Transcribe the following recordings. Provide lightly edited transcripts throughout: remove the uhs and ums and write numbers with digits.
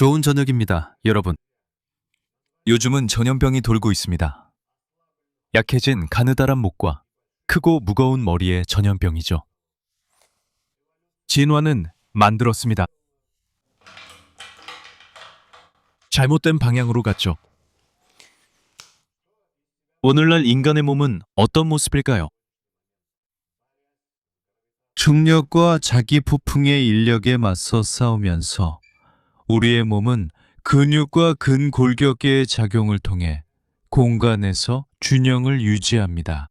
좋은 저녁입니다, 여러분. 요즘은 전염병이 돌고 있습니다. 약해진 가느다란 목과 크고 무거운 머리의 전염병이죠. 진화는 만들었습니다. 잘못된 방향으로 갔죠. 오늘날 인간의 몸은 어떤 모습일까요? 중력과 자기 부풍의 인력에 맞서 싸우면서 우리의 몸은 근육과 근골격계의 작용을 통해 공간에서 균형을 유지합니다.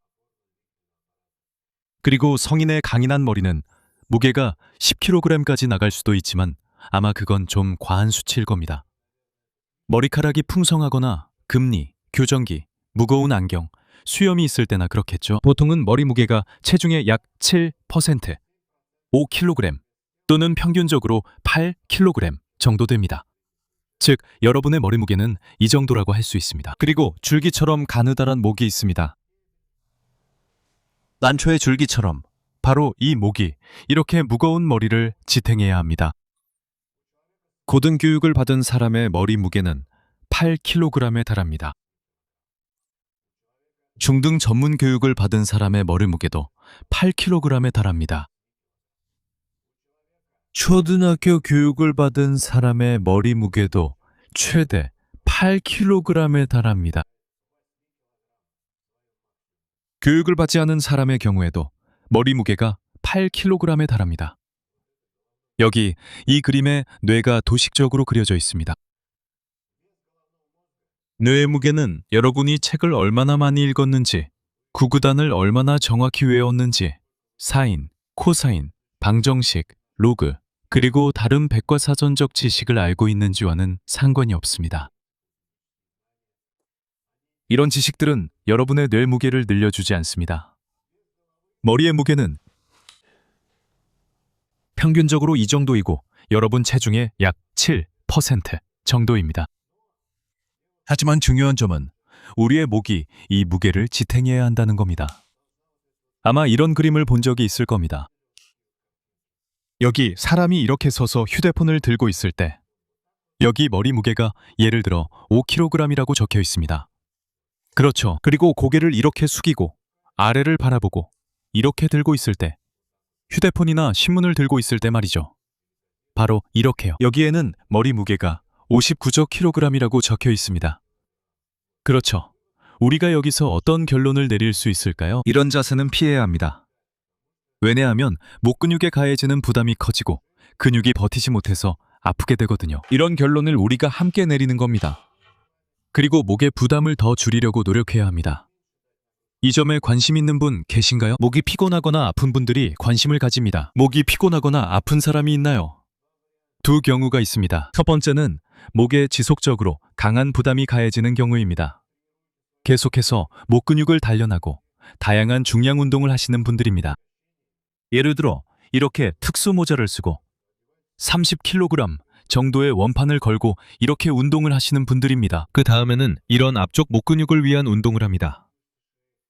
그리고 성인의 강인한 머리는 무게가 10kg까지 나갈 수도 있지만 아마 그건 좀 과한 수치일 겁니다. 머리카락이 풍성하거나 금리, 교정기, 무거운 안경, 수염이 있을 때나 그렇겠죠. 보통은 머리 무게가 체중의 약 7%, 5kg 또는 평균적으로 8kg 정도 됩니다. 즉, 여러분의 머리 무게는 이 정도라고 할 수 있습니다. 그리고 줄기처럼 가느다란 목이 있습니다. 난초의 줄기처럼 바로 이 목이 이렇게 무거운 머리를 지탱해야 합니다. 고등교육을 받은 사람의 머리 무게는 8kg에 달합니다. 중등 전문 교육을 받은 사람의 머리 무게도 8kg에 달합니다. 초등학교 교육을 받은 사람의 머리 무게도 최대 8kg에 달합니다. 교육을 받지 않은 사람의 경우에도 머리 무게가 8kg에 달합니다. 여기 이 그림에 뇌가 도식적으로 그려져 있습니다. 뇌의 무게는 여러분이 책을 얼마나 많이 읽었는지, 구구단을 얼마나 정확히 외웠는지, 사인, 코사인, 방정식, 로그, 그리고 다른 백과사전적 지식을 알고 있는지와는 상관이 없습니다. 이런 지식들은 여러분의 뇌 무게를 늘려주지 않습니다. 머리의 무게는 평균적으로 이 정도이고 여러분 체중의 약 7% 정도입니다. 하지만 중요한 점은 우리의 목이 이 무게를 지탱해야 한다는 겁니다. 아마 이런 그림을 본 적이 있을 겁니다. 여기 사람이 이렇게 서서 휴대폰을 들고 있을 때 여기 머리 무게가 예를 들어 5kg이라고 적혀 있습니다. 그렇죠. 그리고 고개를 이렇게 숙이고 아래를 바라보고 이렇게 들고 있을 때, 휴대폰이나 신문을 들고 있을 때 말이죠. 바로 이렇게요. 여기에는 머리 무게가 59kg이라고 적혀 있습니다. 그렇죠. 우리가 여기서 어떤 결론을 내릴 수 있을까요? 이런 자세는 피해야 합니다. 왜냐하면 목 근육에 가해지는 부담이 커지고 근육이 버티지 못해서 아프게 되거든요. 이런 결론을 우리가 함께 내리는 겁니다. 그리고 목의 부담을 더 줄이려고 노력해야 합니다. 이 점에 관심 있는 분 계신가요? 목이 피곤하거나 아픈 분들이 관심을 가집니다. 목이 피곤하거나 아픈 사람이 있나요? 두 경우가 있습니다. 첫 번째는 목에 지속적으로 강한 부담이 가해지는 경우입니다. 계속해서 목 근육을 단련하고 다양한 중량 운동을 하시는 분들입니다. 예를 들어 이렇게 특수 모자를 쓰고 30kg 정도의 원판을 걸고 이렇게 운동을 하시는 분들입니다. 그 다음에는 이런 앞쪽 목 근육을 위한 운동을 합니다.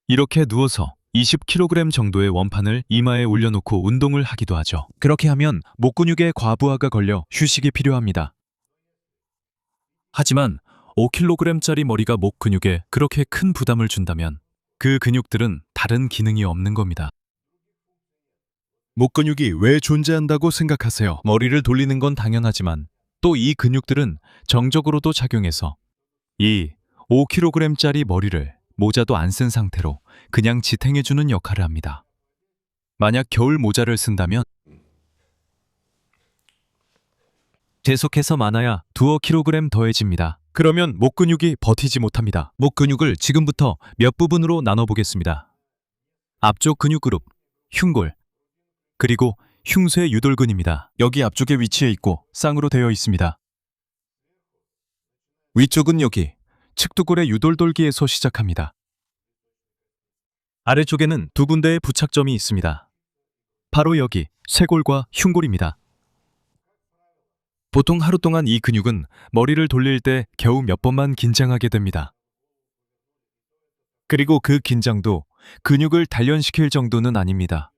이렇게 누워서 20kg 정도의 원판을 이마에 올려놓고 운동을 하기도 하죠. 그렇게 하면 목 근육에 과부하가 걸려 휴식이 필요합니다. 하지만 5kg짜리 머리가 목 근육에 그렇게 큰 부담을 준다면 그 근육들은 다른 기능이 없는 겁니다. 목 근육이 왜 존재한다고 생각하세요? 머리를 돌리는 건 당연하지만 또 이 근육들은 정적으로도 작용해서 이 5kg짜리 머리를 모자도 안 쓴 상태로 그냥 지탱해주는 역할을 합니다. 만약 겨울 모자를 쓴다면 계속해서 많아야 2kg 더해집니다. 그러면 목 근육이 버티지 못합니다. 목 근육을 지금부터 몇 부분으로 나눠보겠습니다. 앞쪽 근육 그룹, 흉골, 그리고 흉쇄 유돌근입니다. 여기 앞쪽에 위치해 있고 쌍으로 되어 있습니다. 위쪽은 여기 측두골의 유돌돌기에서 시작합니다. 아래쪽에는 두 군데의 부착점이 있습니다. 바로 여기 쇄골과 흉골입니다. 보통 하루 동안 이 근육은 머리를 돌릴 때 겨우 몇 번만 긴장하게 됩니다. 그리고 그 긴장도 근육을 단련시킬 정도는 아닙니다.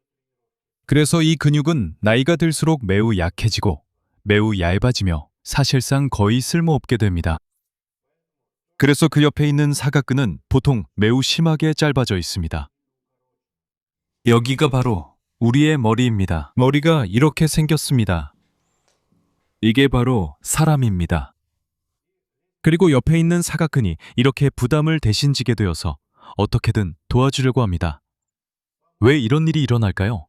그래서 이 근육은 나이가 들수록 매우 약해지고 매우 얇아지며 사실상 거의 쓸모없게 됩니다. 그래서 그 옆에 있는 사각근은 보통 매우 심하게 짧아져 있습니다. 여기가 바로 우리의 머리입니다. 머리가 이렇게 생겼습니다. 이게 바로 사람입니다. 그리고 옆에 있는 사각근이 이렇게 부담을 대신 지게 되어서 어떻게든 도와주려고 합니다. 왜 이런 일이 일어날까요?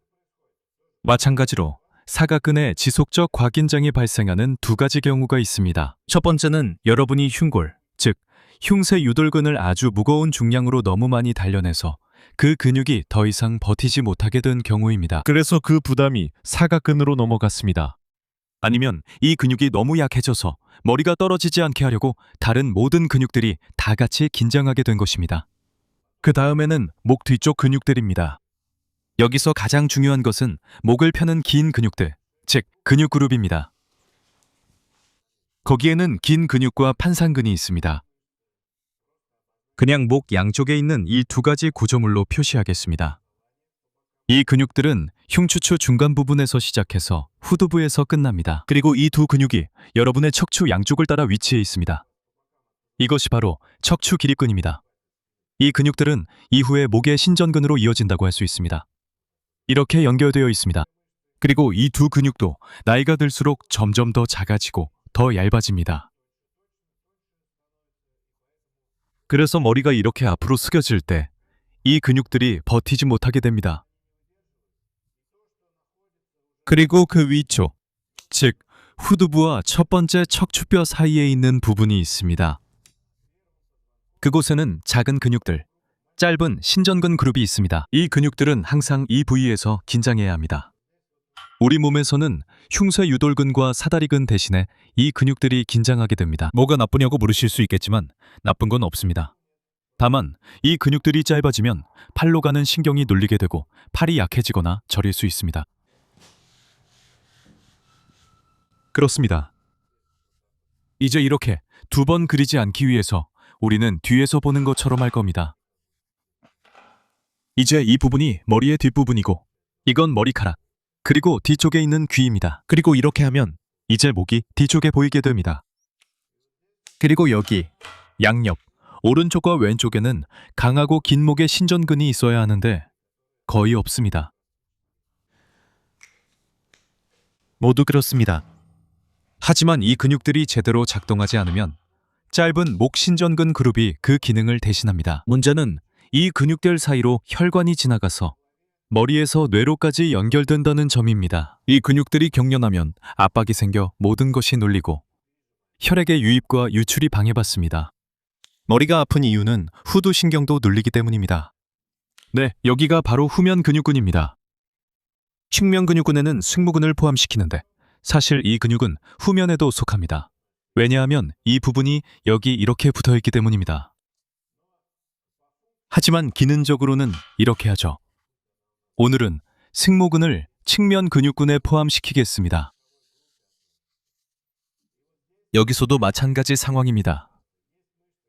마찬가지로 사각근에 지속적 과긴장이 발생하는 두 가지 경우가 있습니다. 첫 번째는 여러분이 흉골, 즉 흉쇄 유돌근을 아주 무거운 중량으로 너무 많이 단련해서 그 근육이 더 이상 버티지 못하게 된 경우입니다. 그래서 그 부담이 사각근으로 넘어갔습니다. 아니면 이 근육이 너무 약해져서 머리가 떨어지지 않게 하려고 다른 모든 근육들이 다 같이 긴장하게 된 것입니다. 그 다음에는 목 뒤쪽 근육들입니다. 여기서 가장 중요한 것은 목을 펴는 긴 근육들, 즉 근육 그룹입니다. 거기에는 긴 근육과 판상근이 있습니다. 그냥 목 양쪽에 있는 이 두 가지 구조물로 표시하겠습니다. 이 근육들은 흉추추 중간 부분에서 시작해서 후두부에서 끝납니다. 그리고 이 두 근육이 여러분의 척추 양쪽을 따라 위치해 있습니다. 이것이 바로 척추 기립근입니다. 이 근육들은 이후에 목의 신전근으로 이어진다고 할 수 있습니다. 이렇게 연결되어 있습니다. 그리고 이 두 근육도 나이가 들수록 점점 더 작아지고 더 얇아집니다. 그래서 머리가 이렇게 앞으로 숙여질 때 이 근육들이 버티지 못하게 됩니다. 그리고 그 위쪽, 즉 후두부와 첫 번째 척추뼈 사이에 있는 부분이 있습니다. 그곳에는 작은 근육들, 짧은 신전근 그룹이 있습니다. 이 근육들은 항상 이 부위에서 긴장해야 합니다. 우리 몸에서는 흉쇄 유돌근과 사다리근 대신에 이 근육들이 긴장하게 됩니다. 뭐가 나쁘냐고 물으실 수 있겠지만 나쁜 건 없습니다. 다만 이 근육들이 짧아지면 팔로 가는 신경이 눌리게 되고 팔이 약해지거나 저릴 수 있습니다. 그렇습니다. 이제 이렇게 두 번 그리지 않기 위해서 우리는 뒤에서 보는 것처럼 할 겁니다. 이제 이 부분이 머리의 뒷부분이고 이건 머리카락, 그리고 뒤쪽에 있는 귀입니다. 그리고 이렇게 하면 이제 목이 뒤쪽에 보이게 됩니다. 그리고 여기 양옆, 오른쪽과 왼쪽에는 강하고 긴 목의 신전근이 있어야 하는데 거의 없습니다. 모두 그렇습니다. 하지만 이 근육들이 제대로 작동하지 않으면 짧은 목 신전근 그룹이 그 기능을 대신합니다. 문제는 이 근육들 사이로 혈관이 지나가서 머리에서 뇌로까지 연결된다는 점입니다. 이 근육들이 경련하면 압박이 생겨 모든 것이 눌리고 혈액의 유입과 유출이 방해받습니다. 머리가 아픈 이유는 후두 신경도 눌리기 때문입니다. 네, 여기가 바로 후면 근육근입니다. 측면 근육근에는 승모근을 포함시키는데 사실 이 근육은 후면에도 속합니다. 왜냐하면 이 부분이 여기 이렇게 붙어있기 때문입니다. 하지만 기능적으로는 이렇게 하죠. 오늘은 승모근을 측면 근육근에 포함시키겠습니다. 여기서도 마찬가지 상황입니다.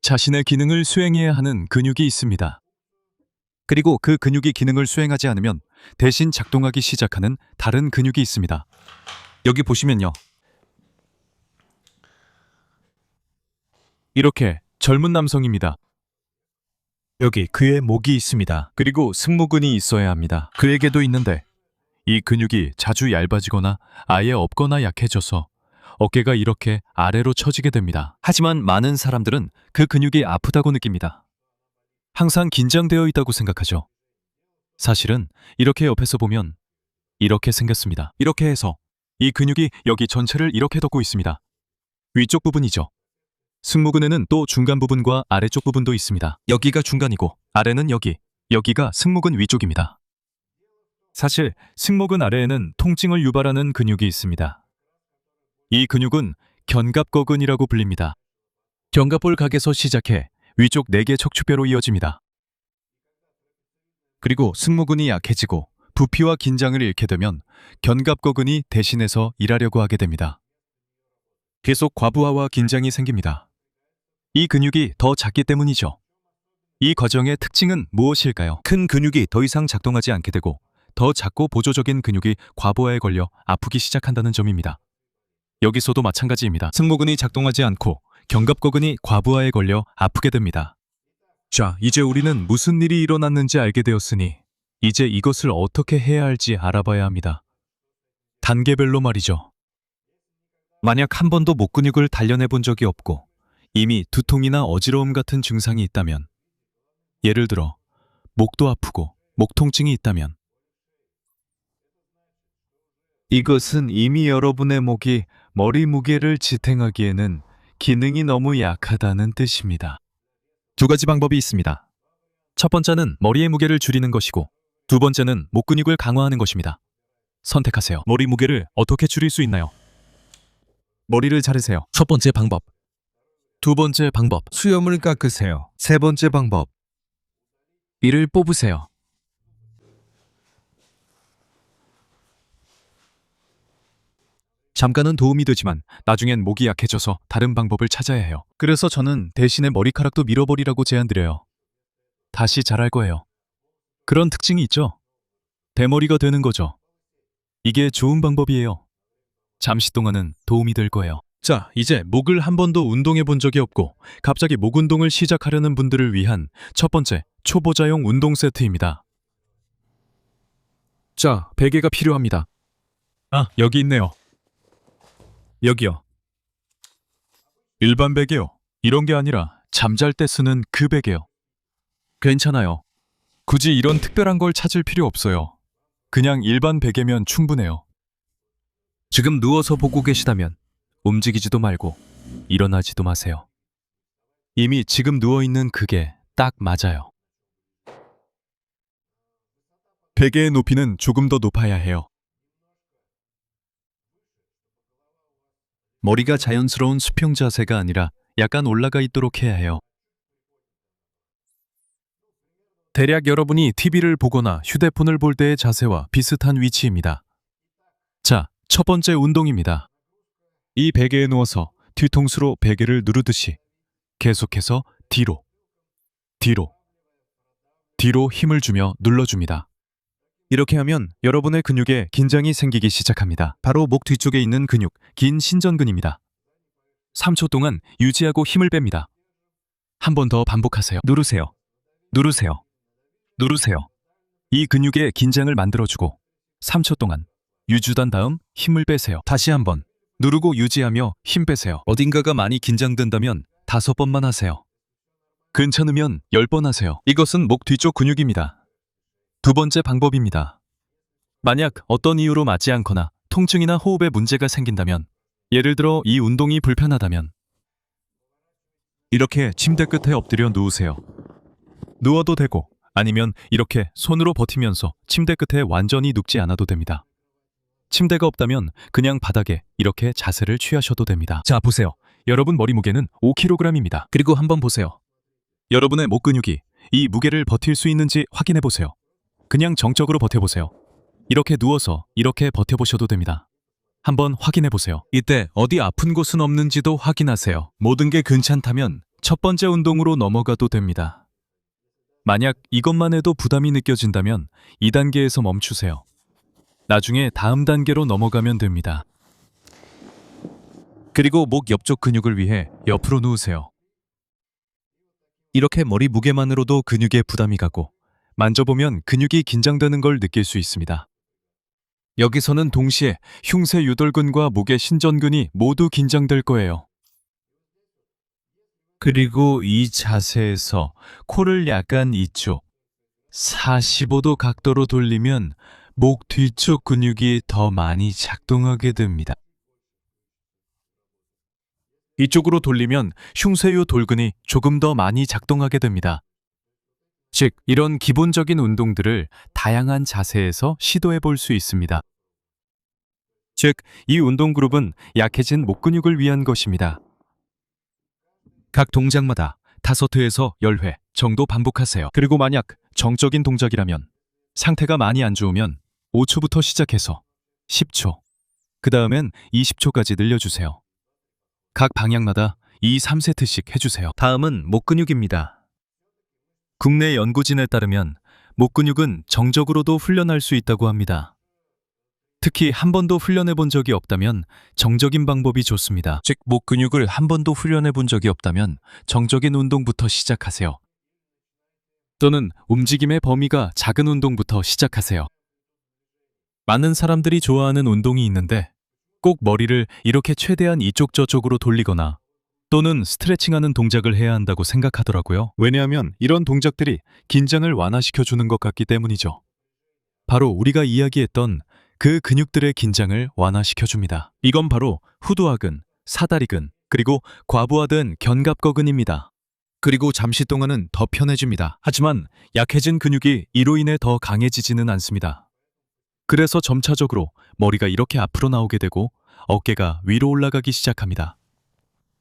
자신의 기능을 수행해야 하는 근육이 있습니다. 그리고 그 근육이 기능을 수행하지 않으면 대신 작동하기 시작하는 다른 근육이 있습니다. 여기 보시면요. 이렇게 젊은 남성입니다. 여기 그의 목이 있습니다. 그리고 승모근이 있어야 합니다. 그에게도 있는데 이 근육이 자주 얇아지거나 아예 없거나 약해져서 어깨가 이렇게 아래로 처지게 됩니다. 하지만 많은 사람들은 그 근육이 아프다고 느낍니다. 항상 긴장되어 있다고 생각하죠. 사실은 이렇게 옆에서 보면 이렇게 생겼습니다. 이렇게 해서 이 근육이 여기 전체를 이렇게 덮고 있습니다. 위쪽 부분이죠. 승모근에는 또 중간 부분과 아래쪽 부분도 있습니다. 여기가 중간이고 아래는 여기가 승모근 위쪽입니다. 사실 승모근 아래에는 통증을 유발하는 근육이 있습니다. 이 근육은 견갑거근이라고 불립니다. 견갑볼 각에서 시작해 위쪽 4개 척추뼈로 이어집니다. 그리고 승모근이 약해지고 부피와 긴장을 잃게 되면 견갑거근이 대신해서 일하려고 하게 됩니다. 계속 과부하와 긴장이 생깁니다. 이 근육이 더 작기 때문이죠. 이 과정의 특징은 무엇일까요? 큰 근육이 더 이상 작동하지 않게 되고 더 작고 보조적인 근육이 과부하에 걸려 아프기 시작한다는 점입니다. 여기서도 마찬가지입니다. 승모근이 작동하지 않고 견갑거근이 과부하에 걸려 아프게 됩니다. 자, 이제 우리는 무슨 일이 일어났는지 알게 되었으니 이제 이것을 어떻게 해야 할지 알아봐야 합니다. 단계별로 말이죠. 만약 한 번도 목 근육을 단련해 본 적이 없고 이미 두통이나 어지러움 같은 증상이 있다면, 예를 들어 목도 아프고 목 통증이 있다면, 이것은 이미 여러분의 목이 머리 무게를 지탱하기에는 기능이 너무 약하다는 뜻입니다. 두 가지 방법이 있습니다. 첫 번째는 머리의 무게를 줄이는 것이고, 두 번째는 목 근육을 강화하는 것입니다. 선택하세요. 머리 무게를 어떻게 줄일 수 있나요? 머리를 자르세요. 첫 번째 방법. 두 번째 방법. 수염을 깎으세요. 세 번째 방법. 이를 뽑으세요. 잠깐은 도움이 되지만 나중엔 목이 약해져서 다른 방법을 찾아야 해요. 그래서 저는 대신에 머리카락도 밀어버리라고 제안드려요. 다시 자랄 거예요. 그런 특징이 있죠? 대머리가 되는 거죠. 이게 좋은 방법이에요. 잠시 동안은 도움이 될 거예요. 자, 이제 목을 한 번도 운동해 본 적이 없고 갑자기 목 운동을 시작하려는 분들을 위한 첫 번째 초보자용 운동 세트입니다. 자, 베개가 필요합니다. 아, 여기 있네요. 여기요. 일반 베개요. 이런 게 아니라 잠잘 때 쓰는 그 베개요. 괜찮아요. 굳이 이런 특별한 걸 찾을 필요 없어요. 그냥 일반 베개면 충분해요. 지금 누워서 보고 계시다면 움직이지도 말고 일어나지도 마세요. 이미 지금 누워있는 그게 딱 맞아요. 베개의 높이는 조금 더 높아야 해요. 머리가 자연스러운 수평 자세가 아니라 약간 올라가 있도록 해야 해요. 대략 여러분이 TV를 보거나 휴대폰을 볼 때의 자세와 비슷한 위치입니다. 자, 첫 번째 운동입니다. 이 베개에 누워서 뒤통수로 베개를 누르듯이 계속해서 뒤로, 뒤로, 뒤로 힘을 주며 눌러줍니다. 이렇게 하면 여러분의 근육에 긴장이 생기기 시작합니다. 바로 목 뒤쪽에 있는 근육, 긴 신전근입니다. 3초 동안 유지하고 힘을 뺍니다. 한 번 더 반복하세요. 누르세요. 누르세요. 누르세요. 이 근육에 긴장을 만들어주고 3초 동안 유주단 다음 힘을 빼세요. 다시 한번 누르고 유지하며 힘 빼세요. 어딘가가 많이 긴장된다면 5번만 하세요. 괜찮으면 10번 하세요. 이것은 목 뒤쪽 근육입니다. 두 번째 방법입니다. 만약 어떤 이유로 맞지 않거나 통증이나 호흡에 문제가 생긴다면, 예를 들어 이 운동이 불편하다면, 이렇게 침대 끝에 엎드려 누우세요. 누워도 되고 아니면 이렇게 손으로 버티면서 침대 끝에 완전히 눕지 않아도 됩니다. 침대가 없다면 그냥 바닥에 이렇게 자세를 취하셔도 됩니다. 자, 보세요. 여러분 머리 무게는 5kg입니다. 그리고 한번 보세요. 여러분의 목 근육이 이 무게를 버틸 수 있는지 확인해 보세요. 그냥 정적으로 버텨보세요. 이렇게 누워서 이렇게 버텨보셔도 됩니다. 한번 확인해 보세요. 이때 어디 아픈 곳은 없는지도 확인하세요. 모든 게 괜찮다면 첫 번째 운동으로 넘어가도 됩니다. 만약 이것만 해도 부담이 느껴진다면 2단계에서 멈추세요. 나중에 다음 단계로 넘어가면 됩니다. 그리고 목 옆쪽 근육을 위해 옆으로 누우세요. 이렇게 머리 무게만으로도 근육에 부담이 가고 만져보면 근육이 긴장되는 걸 느낄 수 있습니다. 여기서는 동시에 흉쇄 유돌근과 목의 신전근이 모두 긴장될 거예요. 그리고 이 자세에서 코를 약간 이쪽 45도 각도로 돌리면 목 뒤쪽 근육이 더 많이 작동하게 됩니다. 이쪽으로 돌리면 흉쇄유 돌근이 조금 더 많이 작동하게 됩니다. 즉, 이런 기본적인 운동들을 다양한 자세에서 시도해 볼 수 있습니다. 즉, 이 운동 그룹은 약해진 목 근육을 위한 것입니다. 각 동작마다 5회에서 10회 정도 반복하세요. 그리고 만약 정적인 동작이라면, 상태가 많이 안 좋으면 5초부터 시작해서 10초, 그 다음엔 20초까지 늘려주세요. 각 방향마다 2, 3세트씩 해주세요. 다음은 목 근육입니다. 국내 연구진에 따르면 목 근육은 정적으로도 훈련할 수 있다고 합니다. 특히 한 번도 훈련해 본 적이 없다면 정적인 방법이 좋습니다. 즉, 목 근육을 한 번도 훈련해 본 적이 없다면 정적인 운동부터 시작하세요. 또는 움직임의 범위가 작은 운동부터 시작하세요. 많은 사람들이 좋아하는 운동이 있는데 꼭 머리를 이렇게 최대한 이쪽 저쪽으로 돌리거나 또는 스트레칭하는 동작을 해야 한다고 생각하더라고요. 왜냐하면 이런 동작들이 긴장을 완화시켜주는 것 같기 때문이죠. 바로 우리가 이야기했던 그 근육들의 긴장을 완화시켜줍니다. 이건 바로 후두하근, 사다리근, 그리고 과부하든 견갑거근입니다. 그리고 잠시 동안은 더 편해집니다. 하지만 약해진 근육이 이로 인해 더 강해지지는 않습니다. 그래서 점차적으로 머리가 이렇게 앞으로 나오게 되고 어깨가 위로 올라가기 시작합니다.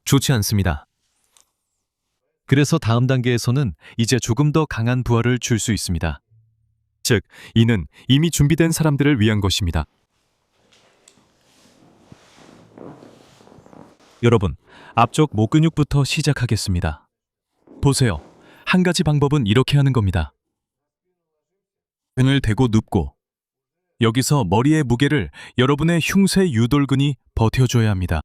좋지 않습니다. 그래서 다음 단계에서는 이제 조금 더 강한 부하를 줄 수 있습니다. 즉, 이는 이미 준비된 사람들을 위한 것입니다. 여러분, 앞쪽 목 근육부터 시작하겠습니다. 보세요. 한 가지 방법은 이렇게 하는 겁니다. 등을 대고 눕고 여기서 머리의 무게를 여러분의 흉쇄 유돌근이 버텨줘야 합니다.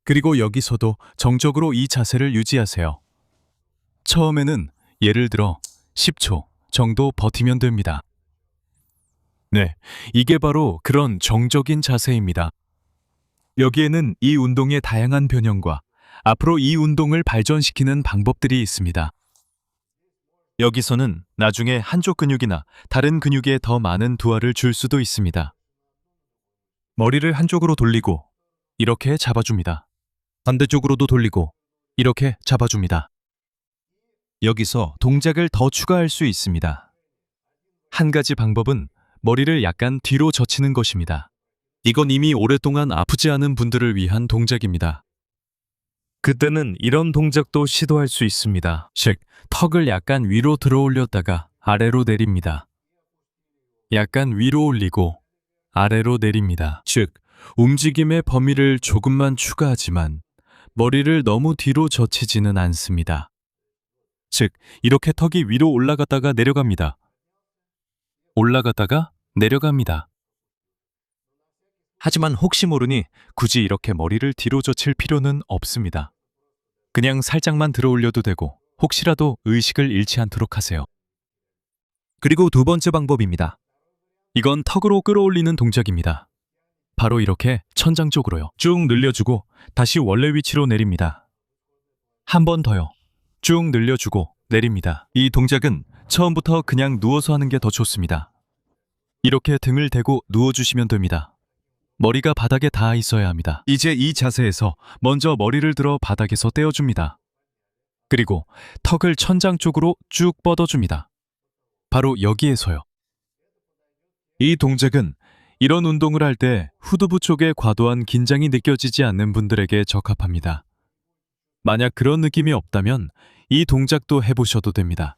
그리고 여기서도 정적으로 이 자세를 유지하세요. 처음에는 예를 들어 10초 정도 버티면 됩니다. 네, 이게 바로 그런 정적인 자세입니다. 여기에는 이 운동의 다양한 변형과 앞으로 이 운동을 발전시키는 방법들이 있습니다. 여기서는 나중에 한쪽 근육이나 다른 근육에 더 많은 두하를 줄 수도 있습니다. 머리를 한쪽으로 돌리고 이렇게 잡아줍니다. 반대쪽으로도 돌리고 이렇게 잡아줍니다. 여기서 동작을 더 추가할 수 있습니다. 한 가지 방법은 머리를 약간 뒤로 젖히는 것입니다. 이건 이미 오랫동안 아프지 않은 분들을 위한 동작입니다. 그때는 이런 동작도 시도할 수 있습니다. 즉, 턱을 약간 위로 들어 올렸다가 아래로 내립니다. 약간 위로 올리고 아래로 내립니다. 즉, 움직임의 범위를 조금만 추가하지만 머리를 너무 뒤로 젖히지는 않습니다. 즉, 이렇게 턱이 위로 올라갔다가 내려갑니다. 올라갔다가 내려갑니다. 하지만 혹시 모르니 굳이 이렇게 머리를 뒤로 젖힐 필요는 없습니다. 그냥 살짝만 들어 올려도 되고 혹시라도 의식을 잃지 않도록 하세요. 그리고 두 번째 방법입니다. 이건 턱으로 끌어올리는 동작입니다. 바로 이렇게 천장 쪽으로요. 쭉 늘려주고 다시 원래 위치로 내립니다. 한 번 더요. 쭉 늘려주고 내립니다. 이 동작은 처음부터 그냥 누워서 하는 게 더 좋습니다. 이렇게 등을 대고 누워주시면 됩니다. 머리가 바닥에 닿아 있어야 합니다. 이제 이 자세에서 먼저 머리를 들어 바닥에서 떼어줍니다. 그리고 턱을 천장 쪽으로 쭉 뻗어줍니다. 바로 여기에서요. 이 동작은 이런 운동을 할 때 후두부 쪽에 과도한 긴장이 느껴지지 않는 분들에게 적합합니다. 만약 그런 느낌이 없다면 이 동작도 해보셔도 됩니다.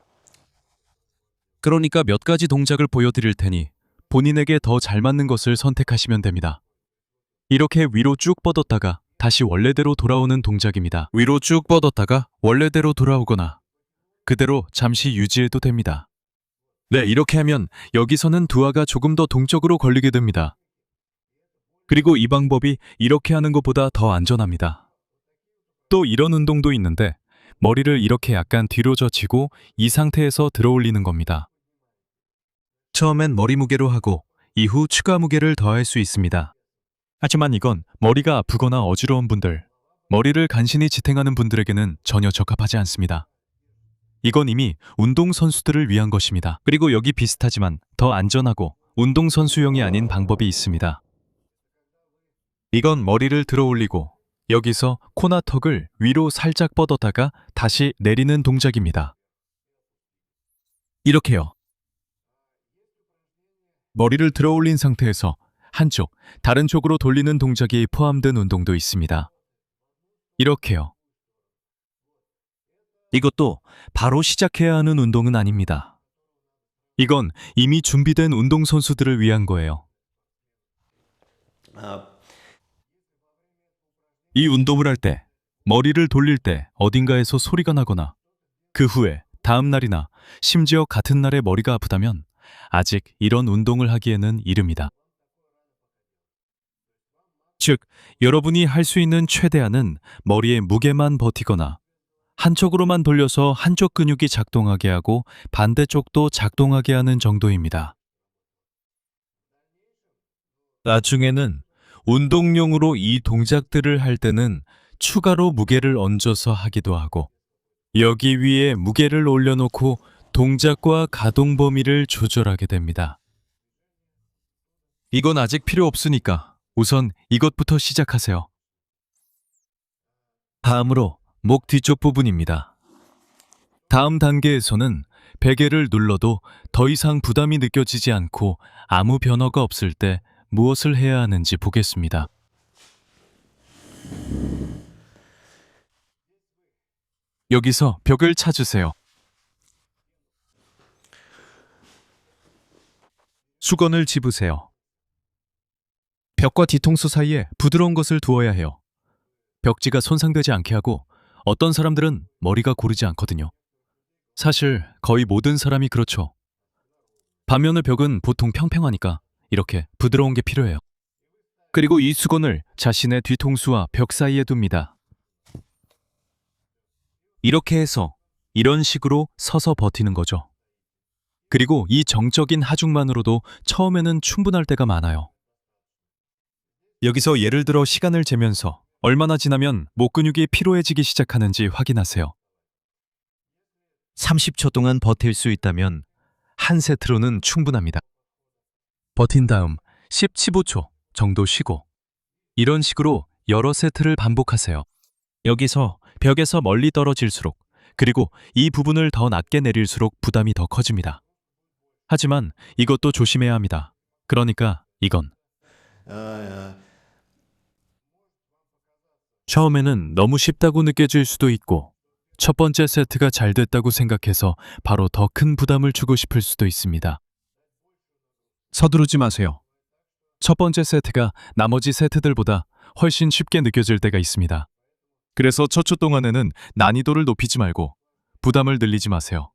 그러니까 몇 가지 동작을 보여드릴 테니 본인에게 더 잘 맞는 것을 선택하시면 됩니다. 이렇게 위로 쭉 뻗었다가 다시 원래대로 돌아오는 동작입니다. 위로 쭉 뻗었다가 원래대로 돌아오거나 그대로 잠시 유지해도 됩니다. 네, 이렇게 하면 여기서는 두하가 조금 더 동적으로 걸리게 됩니다. 그리고 이 방법이 이렇게 하는 것보다 더 안전합니다. 또 이런 운동도 있는데 머리를 이렇게 약간 뒤로 젖히고 이 상태에서 들어 올리는 겁니다. 처음엔 머리 무게로 하고 이후 추가 무게를 더할 수 있습니다. 하지만 이건 머리가 아프거나 어지러운 분들, 머리를 간신히 지탱하는 분들에게는 전혀 적합하지 않습니다. 이건 이미 운동선수들을 위한 것입니다. 그리고 여기 비슷하지만 더 안전하고 운동선수용이 아닌 방법이 있습니다. 이건 머리를 들어 올리고 여기서 코나 턱을 위로 살짝 뻗었다가 다시 내리는 동작입니다. 이렇게요. 머리를 들어 올린 상태에서 한쪽, 다른 쪽으로 돌리는 동작이 포함된 운동도 있습니다. 이렇게요. 이것도 바로 시작해야 하는 운동은 아닙니다. 이건 이미 준비된 운동선수들을 위한 거예요. 이 운동을 할 때, 머리를 돌릴 때 어딘가에서 소리가 나거나 그 후에 다음 날이나 심지어 같은 날에 머리가 아프다면 아직 이런 운동을 하기에는 이릅니다. 즉, 여러분이 할 수 있는 최대한은 머리의 무게만 버티거나 한쪽으로만 돌려서 한쪽 근육이 작동하게 하고 반대쪽도 작동하게 하는 정도입니다. 나중에는 운동용으로 이 동작들을 할 때는 추가로 무게를 얹어서 하기도 하고 여기 위에 무게를 올려놓고 동작과 가동 범위를 조절하게 됩니다. 이건 아직 필요 없으니까 우선 이것부터 시작하세요. 다음으로 목 뒤쪽 부분입니다. 다음 단계에서는 베개를 눌러도 더 이상 부담이 느껴지지 않고 아무 변화가 없을 때 무엇을 해야 하는지 보겠습니다. 여기서 벽을 찾으세요. 수건을 집으세요. 벽과 뒤통수 사이에 부드러운 것을 두어야 해요. 벽지가 손상되지 않게 하고 어떤 사람들은 머리가 고르지 않거든요. 사실 거의 모든 사람이 그렇죠. 반면에 벽은 보통 평평하니까 이렇게 부드러운 게 필요해요. 그리고 이 수건을 자신의 뒤통수와 벽 사이에 둡니다. 이렇게 해서 이런 식으로 서서 버티는 거죠. 그리고 이 정적인 하중만으로도 처음에는 충분할 때가 많아요. 여기서 예를 들어 시간을 재면서 얼마나 지나면 목 근육이 피로해지기 시작하는지 확인하세요. 30초 동안 버틸 수 있다면 한 세트로는 충분합니다. 버틴 다음 15초 정도 쉬고 이런 식으로 여러 세트를 반복하세요. 여기서 벽에서 멀리 떨어질수록 그리고 이 부분을 더 낮게 내릴수록 부담이 더 커집니다. 하지만 이것도 조심해야 합니다. 그러니까 이건 처음에는 너무 쉽다고 느껴질 수도 있고 첫 번째 세트가 잘 됐다고 생각해서 바로 더 큰 부담을 주고 싶을 수도 있습니다. 서두르지 마세요. 첫 번째 세트가 나머지 세트들보다 훨씬 쉽게 느껴질 때가 있습니다. 그래서 첫 주 동안에는 난이도를 높이지 말고 부담을 늘리지 마세요.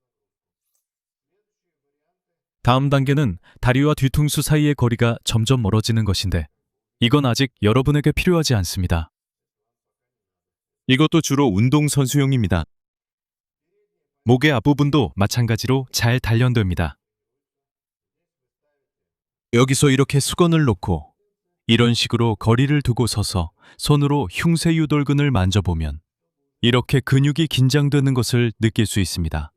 다음 단계는 다리와 뒤통수 사이의 거리가 점점 멀어지는 것인데 이건 아직 여러분에게 필요하지 않습니다. 이것도 주로 운동선수용입니다. 목의 앞부분도 마찬가지로 잘 단련됩니다. 여기서 이렇게 수건을 놓고 이런 식으로 거리를 두고 서서 손으로 흉쇄유돌근을 만져보면 이렇게 근육이 긴장되는 것을 느낄 수 있습니다.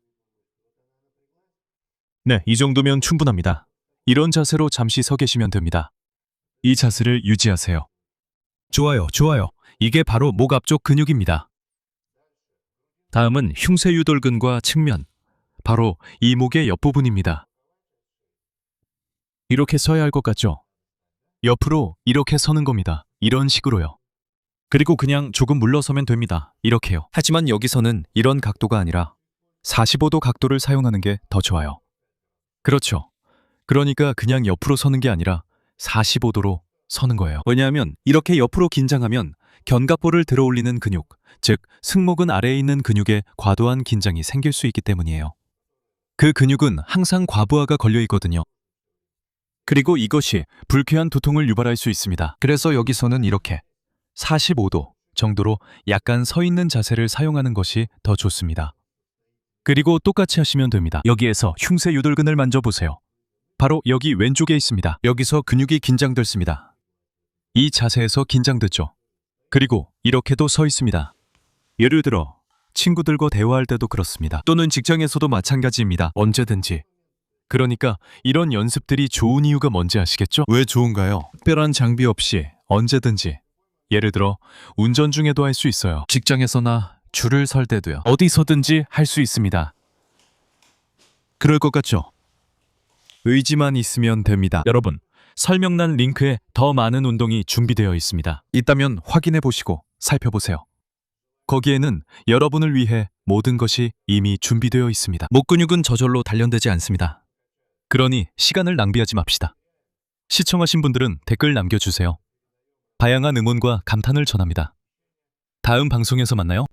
네, 이 정도면 충분합니다. 이런 자세로 잠시 서 계시면 됩니다. 이 자세를 유지하세요. 좋아요, 좋아요. 이게 바로 목 앞쪽 근육입니다. 다음은 흉쇄유돌근과 측면, 바로 이 목의 옆부분입니다. 이렇게 서야 할 것 같죠? 옆으로 이렇게 서는 겁니다. 이런 식으로요. 그리고 그냥 조금 물러서면 됩니다. 이렇게요. 하지만 여기서는 이런 각도가 아니라 45도 각도를 사용하는 게 더 좋아요. 그렇죠. 그러니까 그냥 옆으로 서는 게 아니라 45도로 서는 거예요. 왜냐하면 이렇게 옆으로 긴장하면 견갑골을 들어올리는 근육, 즉 승모근 아래에 있는 근육에 과도한 긴장이 생길 수 있기 때문이에요. 그 근육은 항상 과부하가 걸려 있거든요. 그리고 이것이 불쾌한 두통을 유발할 수 있습니다. 그래서 여기서는 이렇게 45도 정도로 약간 서 있는 자세를 사용하는 것이 더 좋습니다. 그리고 똑같이 하시면 됩니다. 여기에서 흉쇄유돌근을 만져보세요. 바로 여기 왼쪽에 있습니다. 여기서 근육이 긴장됐습니다. 이 자세에서 긴장됐죠. 그리고 이렇게도 서 있습니다. 예를 들어 친구들과 대화할 때도 그렇습니다. 또는 직장에서도 마찬가지입니다. 언제든지. 그러니까 이런 연습들이 좋은 이유가 뭔지 아시겠죠? 왜 좋은가요? 특별한 장비 없이 언제든지. 예를 들어 운전 중에도 할 수 있어요. 직장에서나 줄을 설 때도요. 어디서든지 할 수 있습니다. 그럴 것 같죠? 의지만 있으면 됩니다. 여러분, 설명란 링크에 더 많은 운동이 준비되어 있습니다. 있다면 확인해 보시고 살펴보세요. 거기에는 여러분을 위해 모든 것이 이미 준비되어 있습니다. 목 근육은 저절로 단련되지 않습니다. 그러니 시간을 낭비하지 맙시다. 시청하신 분들은 댓글 남겨주세요. 다양한 응원과 감탄을 전합니다. 다음 방송에서 만나요.